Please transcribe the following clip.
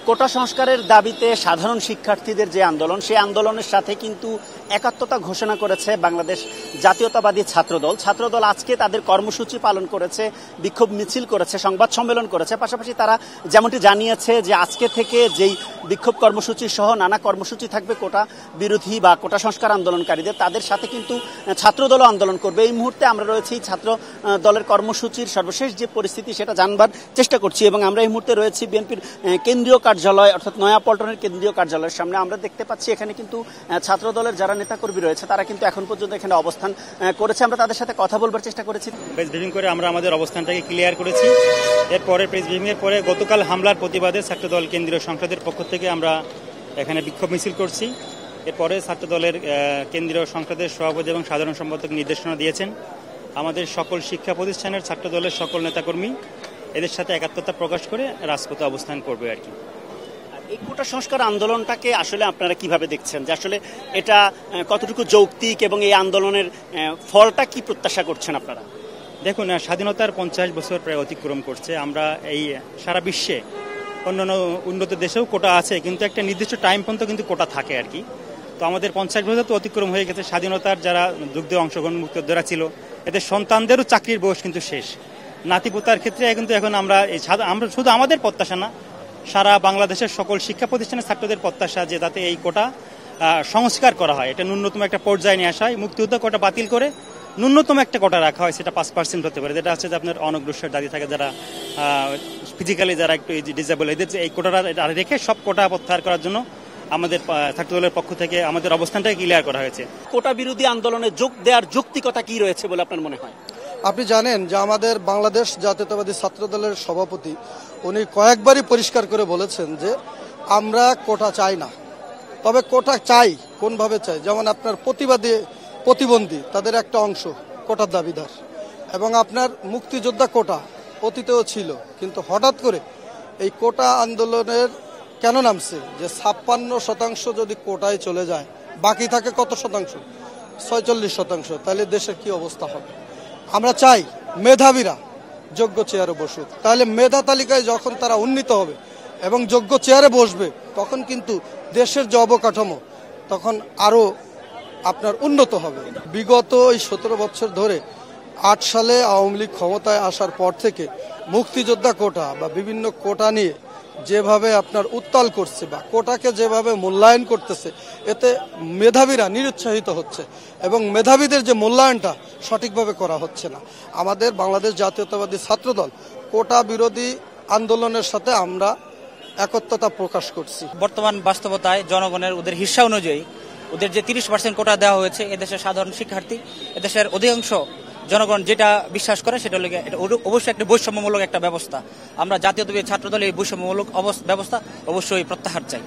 কোটা সংস্কারের দাবিতে সাধারণ শিক্ষার্থীদের যে আন্দোলন, সেই আন্দোলনের সাথে কিন্তু একাত্মতা ঘোষণা করেছে বাংলাদেশ জাতীয়তাবাদী ছাত্রদল। ছাত্রদল আজকে তাদের কর্মসূচি পালন করেছে, বিক্ষোভ মিছিল করেছে, সংবাদ সম্মেলন করেছে। পাশাপাশি তারা যেমনটি জানিয়েছে যে আজকে থেকে যেই বিক্ষোভ কর্মসূচি সহ নানা কর্মসূচি থাকবে কোটা বিরোধী বা কোটা সংস্কার আন্দোলনকারীদের, তাদের সাথে কিন্তু ছাত্রদলও আন্দোলন করবে। এই মুহূর্তে আমরা রয়েছি ছাত্র দলের কর্মসূচির সর্বশেষ যে পরিস্থিতি সেটা জানবার চেষ্টা করছি এবং আমরা এই মুহূর্তে রয়েছি বিএনপির কেন্দ্রীয় কার্যালয় অর্থাৎ নয়াপল্টনের কেন্দ্রীয় কার্যালয়ের সামনে। আমরা দেখতে পাচ্ছি এখানে কিন্তু ছাত্রদলের যারা নেতাকর্মী রয়েছে তারা কিন্তু এখন পর্যন্ত এখানে অবস্থান করেছে। আমরা তাদের সাথে কথা বলবার চেষ্টা করেছি। প্রেস ব্রিফিং করে আমরা আমাদের অবস্থানটাকে ক্লিয়ার করেছি। এরপরে প্রেস ব্রিফিং এর পরে গতকাল হামলার প্রতিবাদে ছাত্রদল কেন্দ্রীয় সংসদের পক্ষ থেকে আমরা এখানে বিক্ষোভ মিছিল করছি। এরপরে ছাত্রদলের কেন্দ্রীয় সংসদের সভাপতি এবং সাধারণ সম্পাদক নির্দেশনা দিয়েছেন আমাদের সকল শিক্ষা প্রতিষ্ঠানের ছাত্রদলের সকল নেতাকর্মী এদের সাথে একাত্মতা প্রকাশ করে রাজপথে অবস্থান করবে আর কি। এই কোটা সংস্কার আন্দোলনটাকে আসলে আপনারা কিভাবে দেখছেন, যে আসলে এটা কতটুকু যৌক্তিক এবং এই আন্দোলনের ফলটা কি প্রত্যাশা করছেন আপনারা? দেখুন, স্বাধীনতার 50 বছর প্রায় অতিক্রম করছে। আমরা এই সারা বিশ্বে অন্যান্য উন্নত দেশেও কোটা আছে, কিন্তু একটা নির্দিষ্ট টাইম পর্যন্ত কিন্তু কোটা থাকে আর কি। তো আমাদের 50 বছর তো অতিক্রম হয়ে গেছে। স্বাধীনতার যারা যুদ্ধে অংশগ্রহণ মুক্তিযোদ্ধারা ছিল এদের সন্তানদেরও চাকরির বয়স কিন্তু শেষ। নাতিপুতার ক্ষেত্রে কিন্তু এখন আমরা শুধু আমাদের প্রত্যাশা না, সারা বাংলাদেশের সকল শিক্ষা প্রতিষ্ঠানের ছাত্রদের প্রত্যাশা যে যাতে এই কোটা সংস্কার করা হয়, এটা ন্যূনতম একটা পর্যায়ে নিয়ে আসা হয়। মুক্তিযোদ্ধা কোটা বাতিল করে ন্যূনতম একটা কোটা রাখা হয়, সেটা 5% হতে পারে, যেটা হচ্ছে যে আপনার অনগ্রসর দাবি থাকে যারা ফিজিক্যালি যারা একটু ডিসেবল, এদের যে এই কোটাটা রেখে সব কোটা প্রত্যাহার করার জন্য আমাদের ছাত্রদলের পক্ষ থেকে আমাদের অবস্থানটাকে ক্লিয়ার করা হয়েছে। কোটা বিরোধী আন্দোলনে যোগ দেওয়ার যৌক্তিকতা কি রয়েছে বলে আপনার মনে হয়? আপনি জানেন যে আমাদের বাংলাদেশ জাতীয়তাবাদী ছাত্রদলের সভাপতি উনি কয়েকবারই পরিষ্কার করে বলেছেন যে আমরা কোটা চাই না, তবে কোটা চাই কোনভাবে চাই। যেমন আপনার প্রতিবন্ধী তাদের একটা অংশ কোটার দাবিদার, এবং আপনার মুক্তিযোদ্ধা কোটা অতীতেও ছিল, কিন্তু হঠাৎ করে এই কোটা আন্দোলনের কেন নামছে যে 56% যদি কোটায় চলে যায়, বাকি থাকে কত শতাংশ? 46%। তাহলে দেশের কি অবস্থা হবে? আমরা চাই মেধাবীরা যোগ্য চেয়ারে বসুক, তাহলে মেধা তালিকায় যখন তারা উন্নীত হবে এবং যোগ্য চেয়ারে বসবে তখন কিন্তু দেশের যে অবকাঠামো তখন আরো আপনার উন্নত হবে। বিগত এই 17 বছর ধরে 8 সালে আওয়ামী লীগ ক্ষমতায় আসার পর থেকে মুক্তিযোদ্ধা কোটা বা বিভিন্ন কোটা নিয়ে যেভাবে আপনার উত্তাল করছে বা কোটাকে যেভাবে মূল্যায়ন করতেছে, এতে মেধাবীরা নিরুৎসাহিত হচ্ছে এবং মেধাবীদের যে মূল্যায়নটা সঠিকভাবে করা হচ্ছে না। আমাদের বাংলাদেশ জাতীয়তাবাদী ছাত্রদল কোটা বিরোধী আন্দোলনের সাথে আমরা একত্রতা প্রকাশ করছি। বর্তমান বাস্তবতায় জনগণের ওদের হিস্সা অনুযায়ী ওদের যে 30% কোটা দেওয়া হয়েছে, এদেশের সাধারণ শিক্ষার্থী, এদেশের অধিকাংশ জনগণ যেটা বিশ্বাস করে সেটা হলো এটা অবশ্যই একটা বৈষম্যমূলক একটা ব্যবস্থা। আমরা জাতীয়তাবাদী ছাত্রদল এই বৈষম্যমূলক ব্যবস্থা অবশ্যই প্রত্যাহার চাই।